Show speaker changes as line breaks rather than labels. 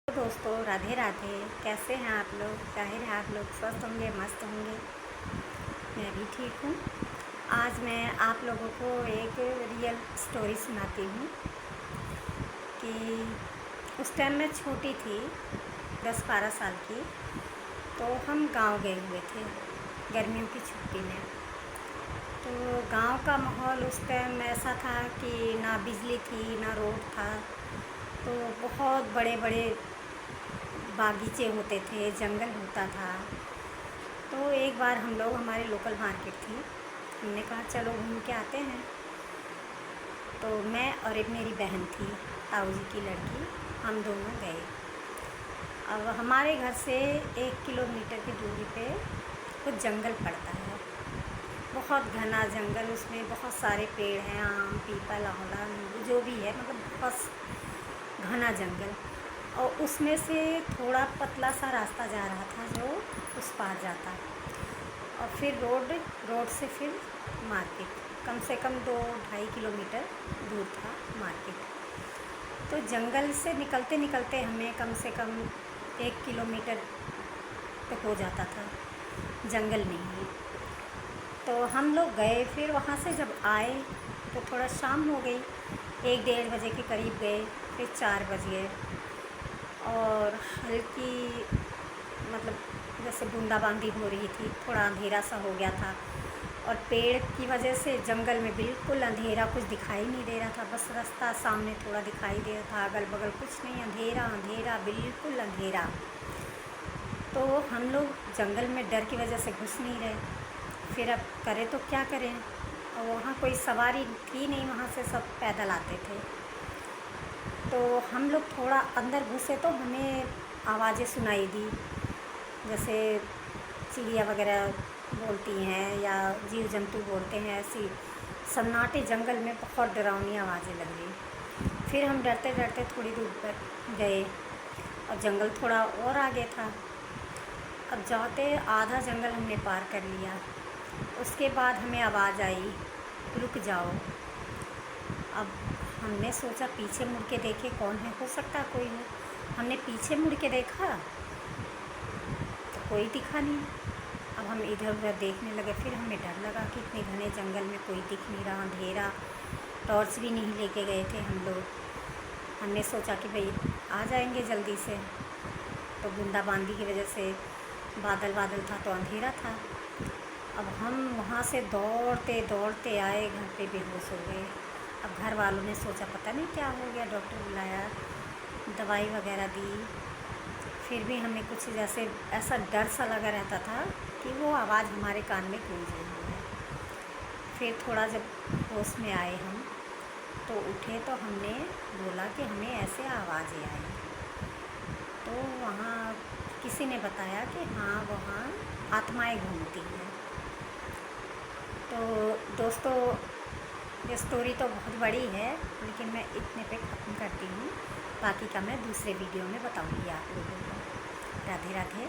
दोस्तों राधे राधे। कैसे हैं आप लोग? जाहिर है आप लोग स्वस्थ होंगे, मस्त होंगे। मैं भी ठीक हूँ। आज मैं आप लोगों को एक रियल स्टोरी सुनाती हूँ कि उस टाइम मैं छोटी थी, 10-12 साल की। तो हम गांव गए हुए थे गर्मियों की छुट्टी में। तो गांव का माहौल उस टाइम ऐसा था कि ना बिजली थी ना रोड था। तो बहुत बड़े बड़े बागीचे होते थे, जंगल होता था। तो एक बार हम लोग, हमारे लोकल मार्केट थी, हमने कहा चलो घूम के आते हैं। तो मैं और एक मेरी बहन थी, ताऊ जी की लड़की, हम दोनों गए। अब हमारे घर से 1 किलोमीटर की दूरी पे कुछ जंगल पड़ता है, बहुत घना जंगल। उसमें बहुत सारे पेड़ हैं, आम, पीपल, आंवला, नींबू, जो भी है, मतलब बहुत घना जंगल। और उसमें से थोड़ा पतला सा रास्ता जा रहा था जो उस पार जाता, और फिर रोड से फिर मार्केट, कम से कम 2-2.5 किलोमीटर दूर था मार्केट। तो जंगल से निकलते निकलते हमें कम से कम 1 किलोमीटर तक हो जाता था जंगल में ही। तो हम लोग गए, फिर वहाँ से जब आए तो थोड़ा शाम हो गई, 1-1:30 बजे के करीब गए, फिर 4 बज गए। और हल्की, मतलब जैसे बूंदाबांदी हो रही थी, थोड़ा अंधेरा सा हो गया था। और पेड़ की वजह से जंगल में बिल्कुल अंधेरा, कुछ दिखाई नहीं दे रहा था, बस रास्ता सामने थोड़ा दिखाई दे रहा था, अगल बगल कुछ नहीं, अंधेरा अंधेरा, बिल्कुल अंधेरा। तो हम लोग जंगल में डर की वजह से घुस नहीं रहे। फिर अब करें तो क्या करें, और वहाँ कोई सवारी थी नहीं, वहाँ से सब पैदल आते थे। तो हम लोग थोड़ा अंदर घुसे तो हमें आवाज़ें सुनाई दी, जैसे चिड़िया वगैरह बोलती हैं या जीव जंतु बोलते हैं, ऐसी सन्नाटे जंगल में बहुत डरावनी आवाज़ें लग रही। फिर हम डरते डरते थोड़ी दूर पर गए, और जंगल थोड़ा और आगे था। अब जाते आधा जंगल हमने पार कर लिया। उसके बाद हमें आवाज़ आई, रुक जाओ। अब हमने सोचा पीछे मुड़ के देखे कौन है, हो सकता कोई हो। हमने पीछे मुड़ के देखा तो कोई दिखा नहीं। अब हम इधर उधर देखने लगे, फिर हमें डर लगा कि इतने घने जंगल में कोई दिख नहीं रहा, अंधेरा। टॉर्च भी नहीं लेके गए थे हम लोग। हमने सोचा कि भाई आ जाएंगे जल्दी से। तो बूंदाबांदी की वजह से बादल बादल था तो अंधेरा था। अब हम वहाँ से दौड़ते दौड़ते आए, घर पे बेहोश हो गए। अब घर वालों ने सोचा पता नहीं क्या हो गया, डॉक्टर बुलाया, दवाई वगैरह दी। फिर भी हमें कुछ जैसे ऐसा डर सा लगा रहता था कि वो आवाज़ हमारे कान में गूंज रही है। फिर थोड़ा जब होश में आए हम, तो उठे तो हमने बोला कि हमें ऐसे आवाज़ें आई। तो वहाँ किसी ने बताया कि हाँ, वहाँ आत्माएं घूमती हैं। तो दोस्तों, ये स्टोरी तो बहुत बड़ी है, लेकिन मैं इतने पे ख़त्म करती हूँ। बाकी का मैं दूसरे वीडियो में बताऊँगी आप लोगों को। राधे राधे।